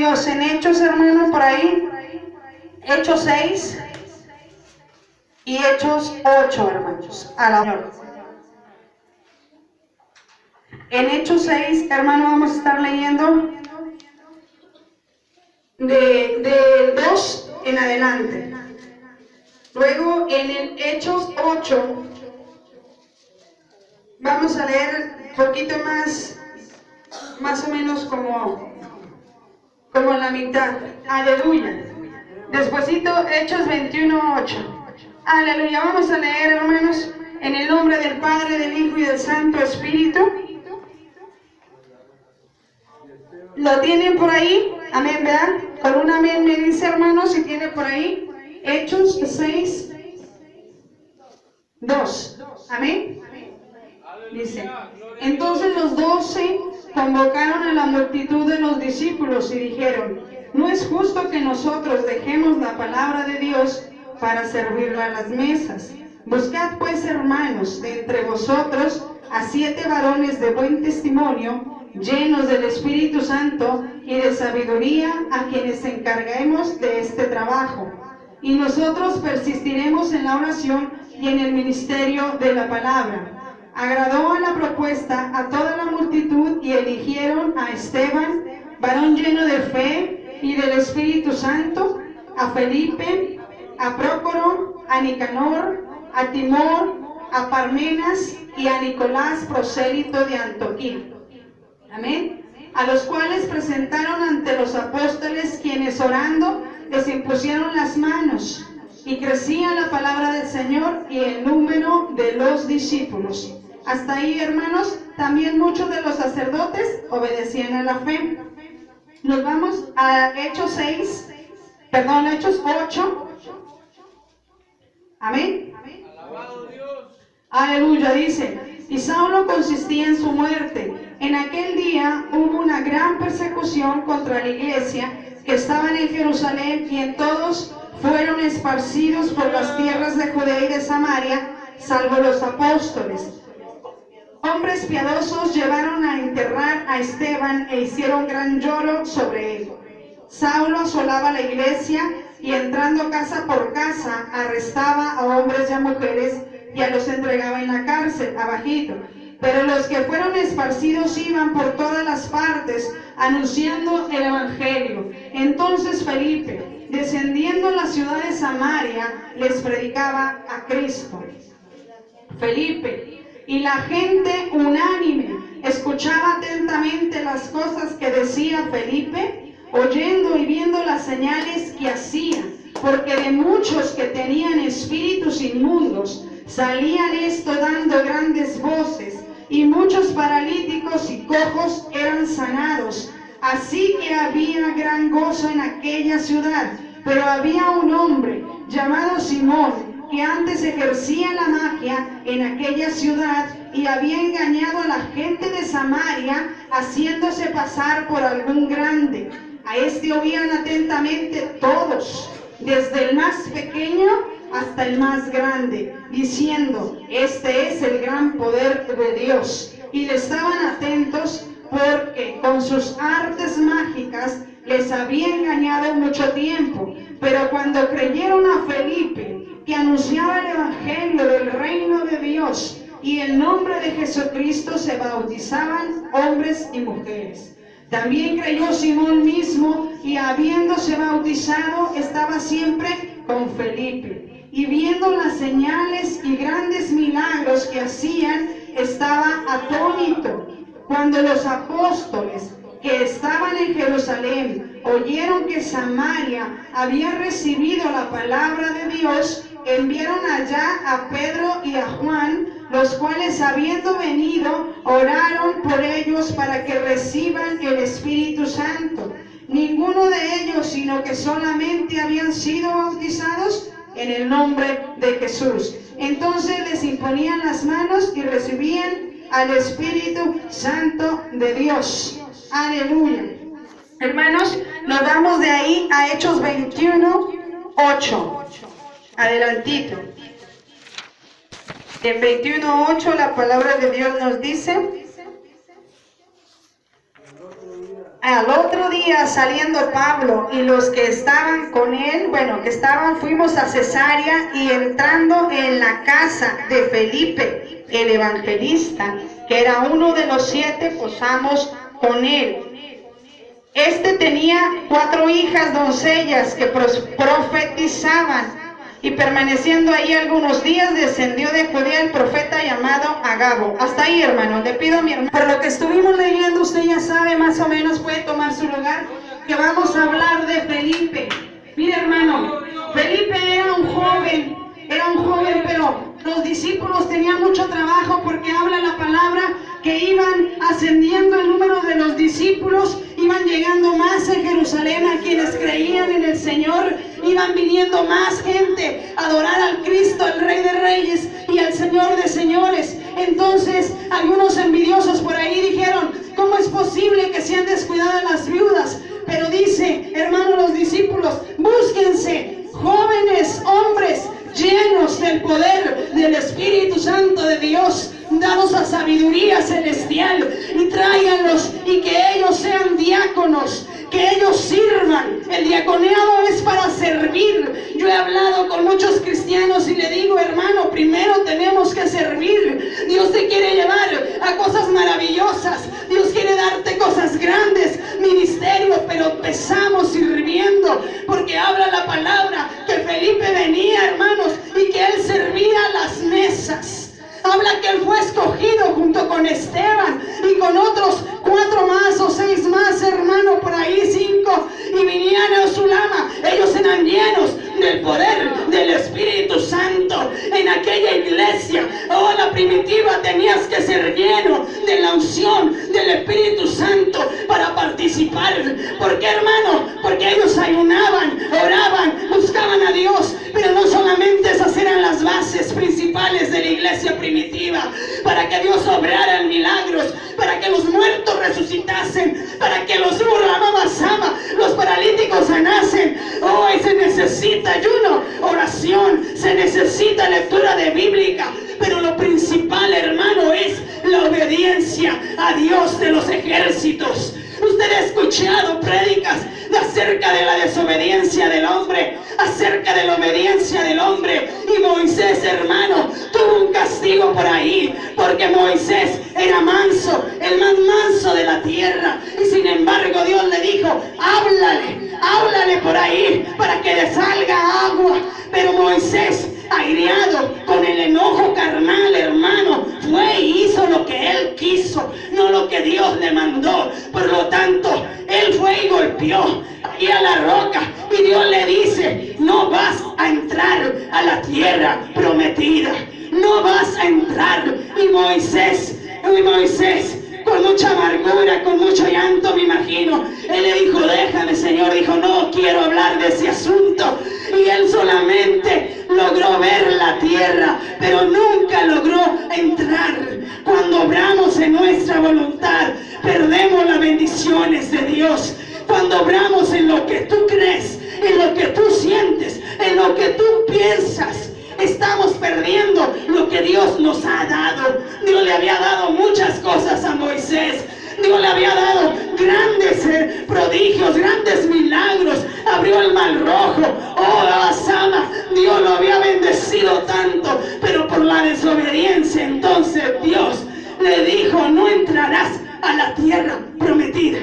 Dios en Hechos, hermano, por ahí. Hechos 6 y Hechos 8, hermanos. A la Señor. En Hechos 6, hermano, vamos a estar leyendo de 2 en adelante. Luego en el Hechos 8 vamos a leer un poquito más o menos como la mitad. Aleluya. Despuésito Hechos 21:8. Aleluya. Vamos a leer, hermanos, en el nombre del Padre, del Hijo y del Santo Espíritu. ¿Lo tienen por ahí? Amén, ¿verdad? Con un amén me dice, hermanos, si tiene por ahí. Hechos 6, 2. Amén. Dice, entonces los 12 convocaron a la multitud de los discípulos y dijeron, no es justo que nosotros dejemos la palabra de Dios para servirla a las mesas. Buscad pues, hermanos, de entre vosotros a 7 varones de buen testimonio, llenos del Espíritu Santo y de sabiduría, a quienes encarguemos de este trabajo. Y nosotros persistiremos en la oración y en el ministerio de la palabra. Agradó a la propuesta a toda la multitud y eligieron a Esteban, varón lleno de fe y del Espíritu Santo, a Felipe, a Prócoro, a Nicanor, a Timor, a Parmenas y a Nicolás, prosélito de Antioquía. Amén. A los cuales presentaron ante los apóstoles, quienes orando les impusieron las manos, y crecía la palabra del Señor y el número de los discípulos. Hasta ahí, hermanos, también muchos de los sacerdotes obedecían a la fe. Nos vamos a Hechos 8. Amén. Alabado Dios. Aleluya, dice, y Saulo consistía en su muerte. En aquel día hubo una gran persecución contra la iglesia que estaban en Jerusalén, y en todos fueron esparcidos por las tierras de Judea y de Samaria, salvo los apóstoles. Hombres piadosos llevaron a enterrar a Esteban e hicieron gran lloro sobre él. Saulo asolaba la iglesia y, entrando casa por casa, arrestaba a hombres y a mujeres y a los entregaba en la cárcel, abajito. Pero los que fueron esparcidos iban por todas las partes anunciando el evangelio. Entonces Felipe, descendiendo a la ciudad de Samaria, les predicaba a Cristo. Felipe y la gente unánime escuchaba atentamente las cosas que decía Felipe, oyendo y viendo las señales que hacía, porque de muchos que tenían espíritus inmundos salían esto dando grandes voces, y muchos paralíticos y cojos eran sanados. Así que había gran gozo en aquella ciudad. Pero había un hombre llamado Simón, que antes ejercía la magia en aquella ciudad y había engañado a la gente de Samaria, haciéndose pasar por algún grande. A este oían atentamente todos, desde el más pequeño hasta el más grande, diciendo, este es el gran poder de Dios. Y le estaban atentos, porque con sus artes mágicas les había engañado mucho tiempo. Pero cuando creyeron a Felipe, que anunciaba el evangelio del reino de Dios y el nombre de Jesucristo, se bautizaban hombres y mujeres. También creyó Simón mismo, y habiéndose bautizado estaba siempre con Felipe. Y viendo las señales y grandes milagros que hacían, estaba atónito. Cuando los apóstoles que estaban en Jerusalén oyeron que Samaria había recibido la palabra de Dios, enviaron allá a Pedro y a Juan, los cuales, habiendo venido, oraron por ellos para que reciban el Espíritu Santo. Ninguno de ellos, sino que solamente habían sido bautizados en el nombre de Jesús. Entonces les imponían las manos y recibían al Espíritu Santo de Dios. Aleluya. Hermanos, nos vamos de ahí a Hechos 21:8. Adelantito. En 21:8 la palabra de Dios nos dice: Al otro día, saliendo Pablo y los que estaban con él, fuimos a Cesarea, y entrando en la casa de Felipe, el evangelista, que era uno de los 7, posamos con él. Este tenía 4 hijas doncellas que profetizaban, y permaneciendo ahí algunos días, descendió de Judea el profeta llamado Agabo. Hasta ahí, hermano. Le pido a mi hermano, por lo que estuvimos leyendo, usted ya sabe más o menos, puede tomar su lugar, que vamos a hablar de Felipe. Mire, hermano, Felipe era un joven, pero los discípulos tenían mucho trabajo, porque habla la palabra que iban ascendiendo el número de los discípulos, iban llegando más en Jerusalén a quienes creían en el Señor, iban viniendo más gente a adorar al Cristo, el Rey de Reyes y al Señor de Señores. Entonces, algunos envidiosos por ahí dijeron: ¿cómo es posible que sean descuidadas las viudas? Pero dice, hermano, los discípulos: búsquense jóvenes hombres llenos del poder del Espíritu Santo de Dios, dados a sabiduría celestial, y tráiganlos, y que ellos sean diáconos, que ellos sirvan. El diaconado es para servir. Yo he hablado con muchos cristianos y le digo: hermano, primero tenemos que servir. Dios te quiere llevar a cosas maravillosas, Dios quiere darte cosas grandes, ministerios, pero empezamos sirviendo, porque habla la palabra que Felipe venía, hermanos, y que él servía las mesas. Habla que él fue escogido junto con Esteban y con otros 4 más o 6 más, hermano, por ahí 5, y venían a Sulama. Ellos eran llenos del poder del Espíritu Santo. En aquella iglesia, la primitiva, tenías que ser lleno de la unción del Espíritu Santo para participar. ¿Por qué, hermano? Porque ellos ayunaban, oraban, buscaban a Dios. Pero no solamente esas eran las bases principales de la iglesia primitiva, para que Dios obrara en milagros, para que los muertos resucitasen, para que los paralíticos sanasen. Hoy se necesita ayuno, oración, se necesita lectura de bíblica, pero lo principal, hermano, es la obediencia a Dios de los ejércitos. Usted ha escuchado prédicas acerca de la desobediencia del hombre, acerca de la obediencia del hombre. Y Moisés, hermano, tuvo un castigo por ahí, porque Moisés era manso, el más manso de la tierra. Y sin embargo Dios le dijo: háblale por ahí para que le salga agua. Pero Moisés, aireado con el enojo carnal, hermano, fue y hizo lo que él quiso, no lo que Dios le mandó. Por lo tanto, él fue y golpeó ahí a la roca, y Dios le dice: no vas a entrar a la tierra prometida, no vas a entrar. Y Moisés, con mucha amargura, con mucho llanto, me imagino, él le dijo: déjame, Señor. Dijo: no quiero hablar de ese asunto. Y él solamente logró ver la tierra, pero nunca logró entrar. Cuando obramos en nuestra voluntad, perdemos las bendiciones de Dios. Cuando obramos en lo que tú crees, en lo que tú sientes, en lo que tú piensas, estamos perdiendo lo que Dios nos ha dado. Dios le había dado muchas cosas a Moisés. Dios le había dado grandes prodigios, grandes milagros. Abrió el mar rojo. La sama. Dios lo había bendecido tanto, pero por la desobediencia, entonces Dios le dijo: no entrarás a la tierra prometida.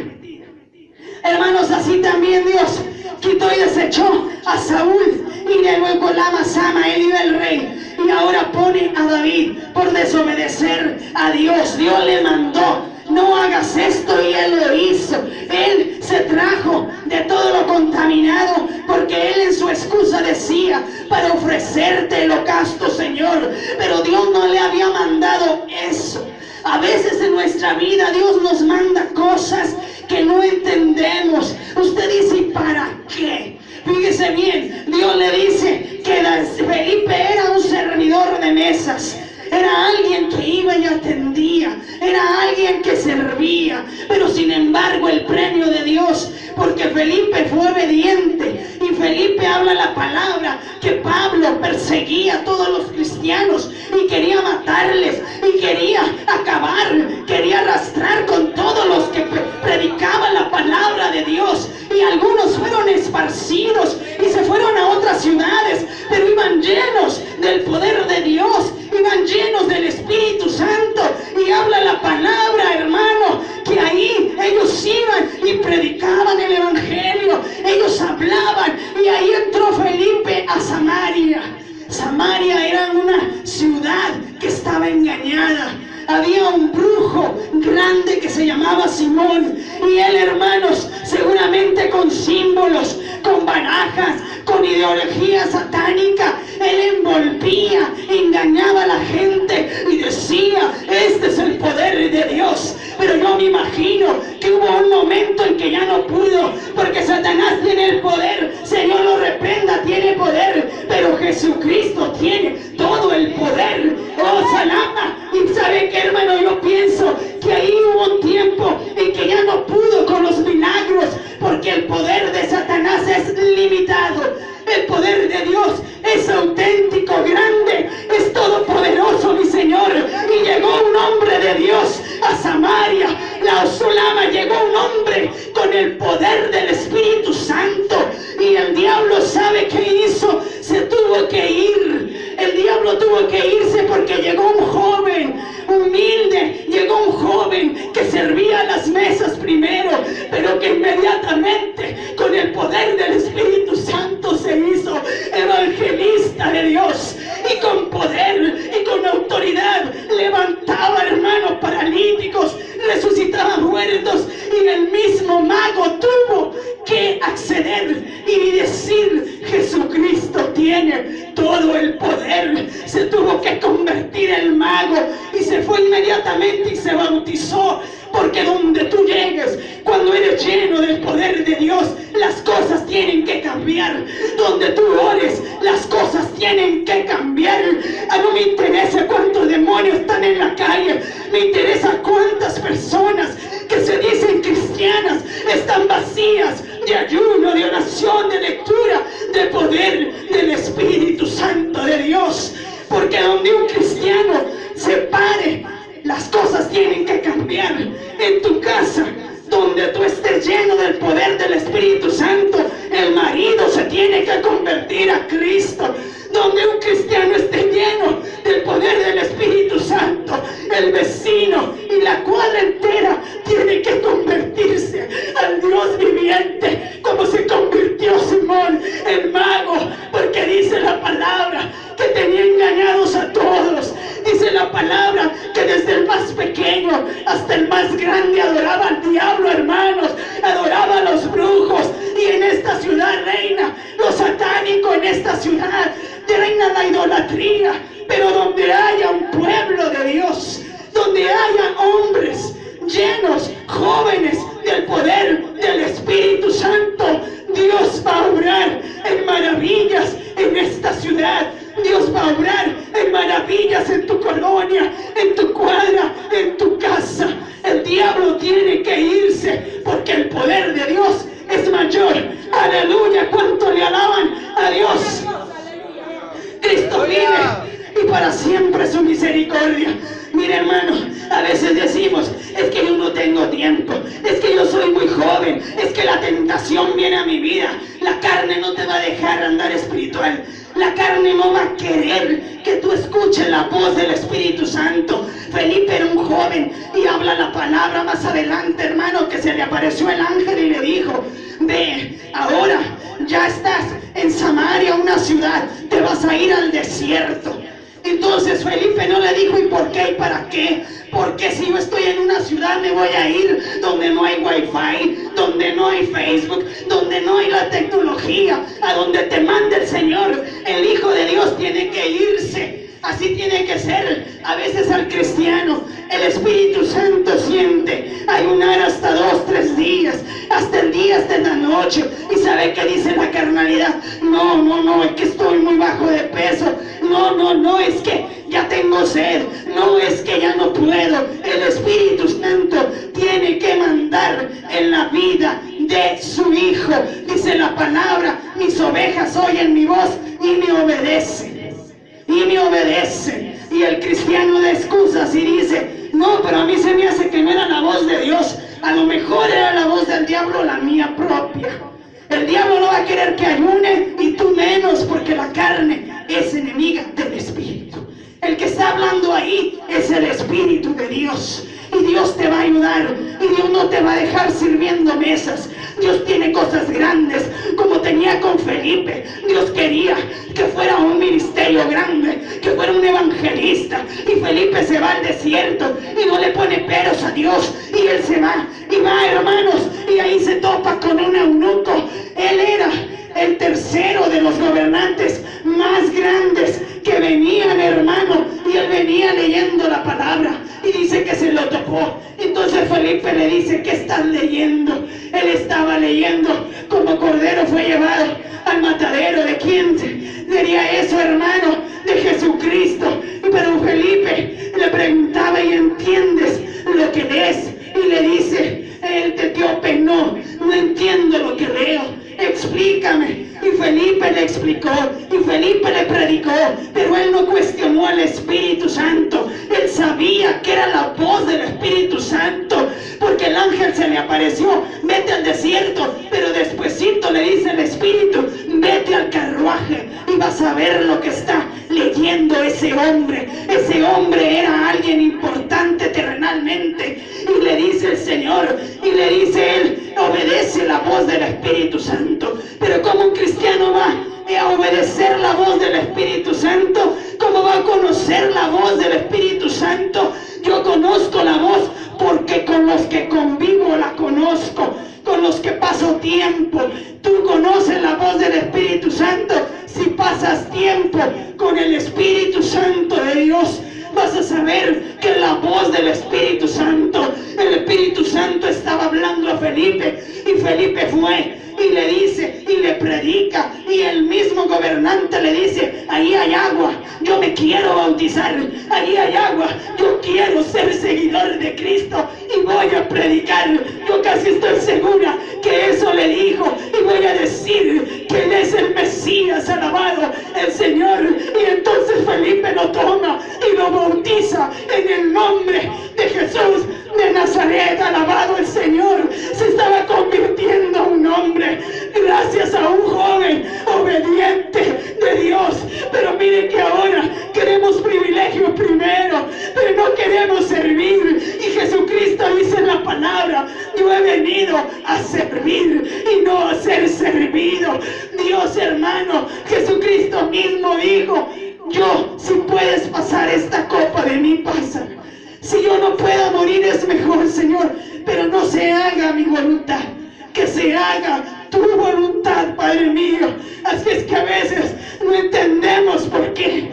Hermanos, así también Dios quitó y desechó a Saúl, y luego con la Sama, él iba el rey, y ahora pone a David por desobedecer a Dios. Dios le mandó: no hagas esto, y él lo hizo. Él se trajo de todo lo contaminado, porque él en su excusa decía: para ofrecerte el holocausto, Señor. Pero Dios no le había mandado eso. A veces en nuestra vida Dios nos manda cosas que no entendemos. Usted dice: ¿y para qué? Fíjese bien, Dios le dice que Felipe era un servidor de mesas. Era alguien que iba y atendía, era alguien que servía. Pero sin embargo, el premio de Dios, porque Felipe fue obediente y Felipe habla la palabra que Pablo perseguía a todos los cristianos y quería matarles y quería acabar, quería arrastrar con todos los que predicaban la palabra de Dios. Y algunos fueron esparcidos y se fueron a otras ciudades, pero iban llenos del poder de Dios, iban llenos del Espíritu Santo. Y habla la palabra, hermano, que ahí ellos iban y predicaban el evangelio, ellos hablaban. Y ahí entró Felipe a Samaria. Samaria era una ciudad que estaba engañada. Había un brujo grande que se llamaba Simón, y él, hermanos, seguramente con símbolos, con barajas, con ideología satánica, él envolvía, engañaba a la gente y decía: este es el poder de Dios. Pero yo me imagino que hubo un momento en que ya no pudo, porque Satanás tiene el poder, Señor lo reprenda, tiene poder, pero Jesucristo tiene todo el poder. Oh, Salama. Y ¿sabe qué, hermano? Yo pienso que ahí hubo un tiempo en que ya no pudo con los milagros, porque el poder de Satanás es limitado. El poder de Dios es auténtico, grande, es todopoderoso, mi Señor. Y llegó un hombre de Dios a Samaria, la Osulama. Llegó un hombre con el poder del Espíritu Santo, y el diablo, ¿sabe qué hizo? Se tuvo que ir. El diablo tuvo que irse porque llegó un joven humilde, llegó un joven que servía a las mesas primero, pero que inmediatamente con el poder del Espíritu Santo se hizo evangelista de Dios, y con poder y con autoridad levantaba, hermanos, paralíticos, resucitaba muertos. Y el mismo mago tuvo que acceder y decir: Jesucristo tiene todo el poder. Se tuvo que convertir el mago y se fue inmediatamente y se bautizó. Porque donde tú llegues, cuando eres lleno del poder de Dios, las cosas tienen que cambiar. Donde tú ores, las cosas tienen que cambiar. No me interesa cuántos demonios están en la calle, me interesa cuántas personas que se dicen cristianas están vacías de ayuno, de oración, de lectura, de poder del Espíritu Santo de Dios. Porque donde un cristiano se pare, las cosas tienen que cambiar. En tu casa, donde tú estés lleno del poder del Espíritu Santo, el marido se tiene que convertir a Cristo. Donde un cristiano esté lleno del poder del Espíritu Santo, el vecino y la cuadra entera tiene que convertirse al Dios viviente, como se convirtió Simón el mago. Porque dice la palabra que tenía engañados a todos. Dice la palabra que desde el más pequeño hasta el más grande adoraba al diablo, hermanos, adoraba a los brujos. Y en esta ciudad reina lo satánico, en esta ciudad reina la idolatría. Pero donde haya un pueblo de Dios, donde haya hombres llenos, jóvenes del poder del Espíritu Santo, Dios va a obrar en maravillas en esta ciudad. Dios va a obrar en maravillas en tu colonia, en tu cuadra, en tu casa. El diablo tiene que irse, porque el poder de Dios es mayor. Aleluya, ¿cuánto le alaban a Dios? Cristo vive y para siempre su misericordia. Mira, hermano, a veces decimos: es que yo no tengo tiempo, es que yo soy muy joven, es que la tentación viene a mi vida. La carne no te va a dejar andar espiritual. La carne no va a querer que tú escuches la voz del Espíritu Santo. Felipe era un joven y habla la palabra más adelante, hermano, que se le apareció el ángel y le dijo: ve, ahora ya estás en Samaria, una ciudad, te vas a ir al desierto. Entonces Felipe no le dijo: ¿y por qué y para qué? Porque si yo estoy en una ciudad, me voy a ir donde no hay wifi, donde no hay Facebook, donde no hay la tecnología, a donde te manda el Señor. El Hijo de Dios tiene que irse. Así tiene que ser. A veces al cristiano el Espíritu Santo siente ayunar hasta 2, 3 días, hasta el día, hasta la noche. ¿Y sabe qué dice la carnalidad? No, es que estoy muy bajo de peso. No, es que ya tengo sed. No, es que ya no puedo. El Espíritu Santo tiene que mandar en la vida de su Hijo. Dice la palabra: mi mis ovejas oyen mi voz y me obedecen. Y me obedecen. Y el cristiano da excusas y dice, no, pero a mí se me hace que no era la voz de Dios. A lo mejor era la voz del diablo, la mía propia. El diablo no va a querer que ayune y tú menos, porque la carne es enemiga del Espíritu. El que está hablando ahí es el Espíritu de Dios. Y Dios te va a ayudar. Y Dios no te va a dejar sirviendo mesas. Dios tiene cosas grandes, como tenía con Felipe. Dios quería que fuera un ministerio grande, que fuera un evangelista. Y Felipe se va al desierto y no le pone peros a Dios. Y él se va, y va, hermanos, y ahí se topa con un eunuco. Él era el tercero de los gobernantes más grandes que venían, hermano, y él venía leyendo la palabra y dice que se lo topó. Entonces Felipe le dice, ¿qué estás leyendo? Él estaba leyendo como cordero fue llevado al matadero. ¿De quién sería eso, hermano? De Jesucristo. Pero Felipe le preguntaba, ¿y entiendes lo que lees? Y le dice el etíope, no entiendo lo que leo. Explícame. Y Felipe le explicó, y Felipe le predicó, pero él no cuestionó al Espíritu Santo. Él sabía que era la voz del Espíritu Santo, porque el ángel se le apareció, vete al desierto, pero despuesito le dice el Espíritu, vete al carruaje y vas a ver lo que está leyendo ese hombre. Ese hombre era alguien importante terrenalmente, y le dice el Señor, y le dice él, obedece la voz del Espíritu Santo. Pero como un cristiano va a obedecer la voz del Espíritu Santo, ¿cómo va a conocer la voz del Espíritu Santo? Yo conozco la voz porque con los que convivo la conozco, con los que paso tiempo. Tú conoces la voz del Espíritu Santo si pasas tiempo con el Espíritu Santo de Dios. Vas a saber que la voz del Espíritu Santo, el Espíritu Santo estaba hablando a Felipe, y Felipe fue y le dice y le predica, y el mismo gobernante le dice, ahí hay agua, yo me quiero bautizar, ahí hay agua, yo quiero ser seguidor de Cristo y voy a predicar. Yo casi estoy segura que eso le dijo, y voy a decir que él es el Mesías, alabado el Señor. Y entonces Felipe lo toma y lo bautiza en el nombre de Jesús de Nazaret, alabado el Señor. Se estaba convirtiendo en un hombre gracias a un joven obediente de Dios. Pero mire que ahora queremos privilegio primero, pero no queremos servir. Y Jesucristo dice en la palabra, yo he venido a servir y no a ser servido. Dios, hermano, Jesucristo mismo dijo, yo, si puedes pasar esta copa de mí, pasa. Si yo no puedo morir es mejor, Señor, pero no se haga mi voluntad, que se haga tu voluntad, Padre mío. Así es que a veces no entendemos por qué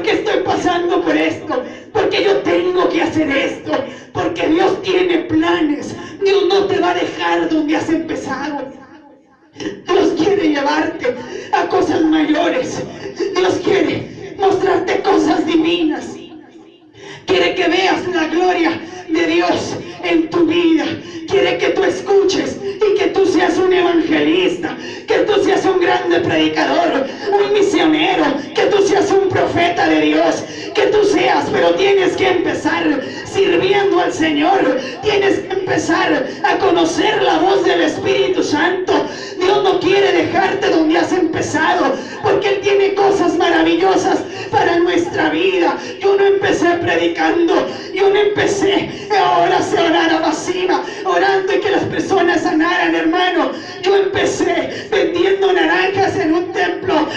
estoy pasando por esto, porque yo tengo que hacer esto, porque Dios tiene planes. Dios no te va a dejar donde has empezado. Dios quiere llevarte a cosas mayores. Dios quiere mostrarte cosas divinas. Quiere que veas la gloria de Dios en tu vida. Quiere que tú escuches y que tú seas un evangelista, que tú seas un grande predicador, un misionero, que tú seas un profeta de Dios, que tú seas, pero tienes que empezar sirviendo al Señor. Tienes que empezar a conocer la voz del Espíritu Santo. Dios no quiere dejarte donde has empezado, porque Él tiene cosas maravillosas para nuestra vida. Yo no empecé predicando, yo no empecé ahora a orar a vacina, orando y que las personas sanaran, hermano. Yo empecé vendiendo naranjas en un templo,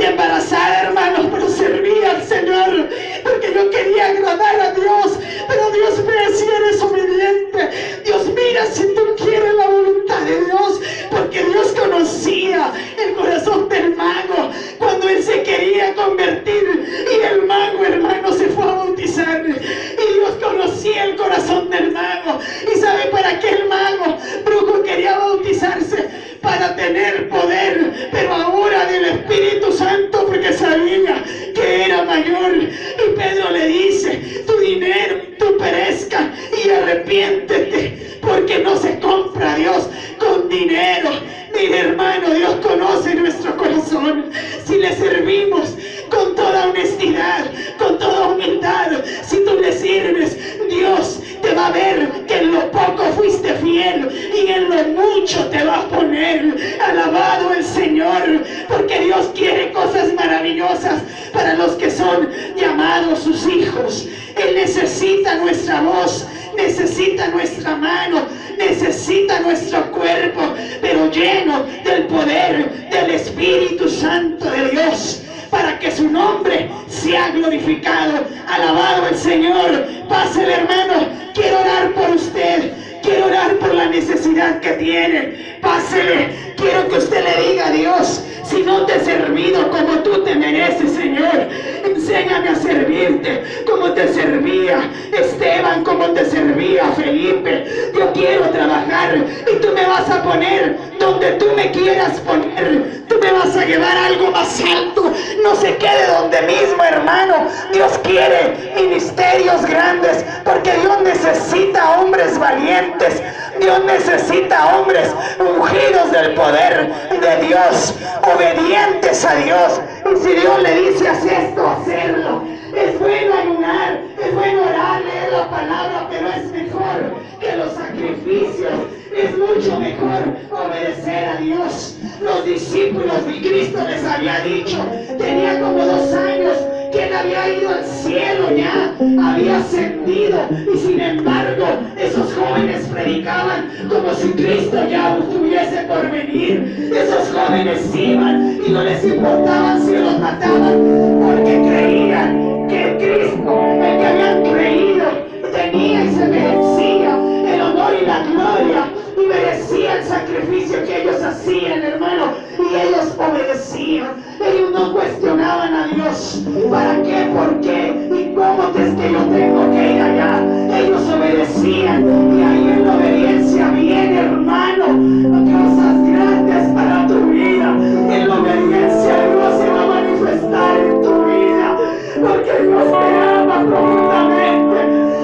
embarazada, hermano, pero servía al Señor, porque yo quería agradar a Dios. Pero Dios ve si eres obediente. Dios mira si tú quieres la voluntad de Dios, porque Dios conocía el corazón del mago cuando él se quería convertir, y el mago, hermano, se fue a bautizar, y Dios conocía el corazón del mago. ¿Y sabe para qué el mago brujo quería bautizarse? Para tener poder, pero ahora del Espíritu Santo, porque sabía que era mayor. Y Pedro le dice, tu dinero, tú perezca y arrepiéntete, porque no se compra a Dios con dinero. Mire, hermano, hermano, Dios conoce nuestro corazón. Si le servimos con toda honestidad, con toda humildad, si tú le sirves, Dios te va a ver que en lo poco fuiste fiel y en lo mucho te va a poner. Alabado el Señor, porque Dios quiere cosas maravillosas para los que son llamados sus hijos. Él necesita nuestra voz, necesita nuestra mano, necesita nuestro cuerpo, pero lleno del poder del Espíritu Santo de Dios, para que su nombre sea glorificado. Alabado el Señor. Pásele, hermano, quiero orar por usted, quiero orar por la necesidad que tiene. Pásele, quiero que usted le diga a Dios: si no te he servido como tú te mereces, Señor, enséñame a servirte como te servía Esteban, como te servía Felipe. Yo quiero trabajar y tú me vas a poner donde tú me quieras poner. Tú me vas a llevar a algo más alto. No se quede donde mismo, hermano. Dios quiere ministerios grandes, porque Dios necesita hombres valientes. Dios necesita hombres ungidos del poder de Dios, obedientes a Dios. Y si Dios le dice: haz esto, hacerlo. Es bueno ayunar, es bueno orar, leer la palabra, pero es mejor que los sacrificios. Es mucho mejor obedecer a Dios. Los discípulos de Cristo les había dicho, tenía como 2 años que él había ido al cielo, ya había ascendido, y sin embargo esos jóvenes predicaban como si Cristo ya estuviese por venir. Esos jóvenes iban y no les importaba si los mataban, porque creían que Cristo, el que habían creído, tenía y se merecía el honor y la gloria, y merecía el sacrificio que ellos hacían, hermano, y ellos obedecían. Ellos no cuestionaban a Dios: ¿para qué? ¿Por qué? ¿Y cómo es que yo tengo que ir allá? Ellos obedecían, y ahí en la obediencia viene, hermano, cosas grandes para tu vida. En la obediencia Dios se va a manifestar en tu vida, porque Dios te ama profundamente.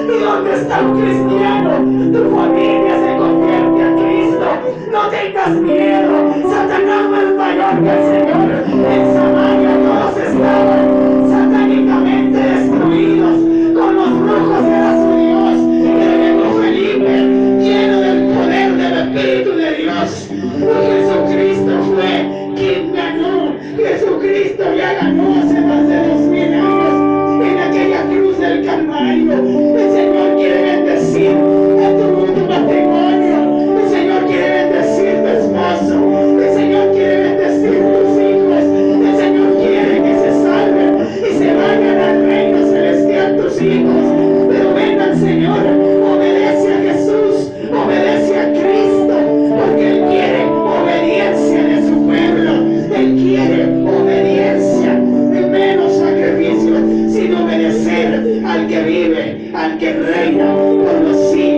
¿Y dónde está un cristiano? Tu familia se convierte a Cristo. No tengas miedo. Satanás no es mayor que el Señor. En Samaria todos estaban satánicamente destruidos, con los brujos era su Dios. Pero llegó Felipe, lleno del poder del Espíritu de Dios. Y Jesucristo fue quien ganó. Jesucristo ya ganó hace más de 2000 años en aquella cruz del Calvario. El Señor quiere bendecir a tu matrimonio. El Señor quiere bendecir tu esposo. El Señor quiere bendecir tus hijos. El Señor quiere que se salven y se vayan al reino celestial tus hijos. Pero venga el Señor, obedece a Jesús, obedece a Cristo, porque Él quiere obediencia de su pueblo. Él quiere obediencia, de menos sacrificio, sino obedecer al que vive, al que reina por los siglos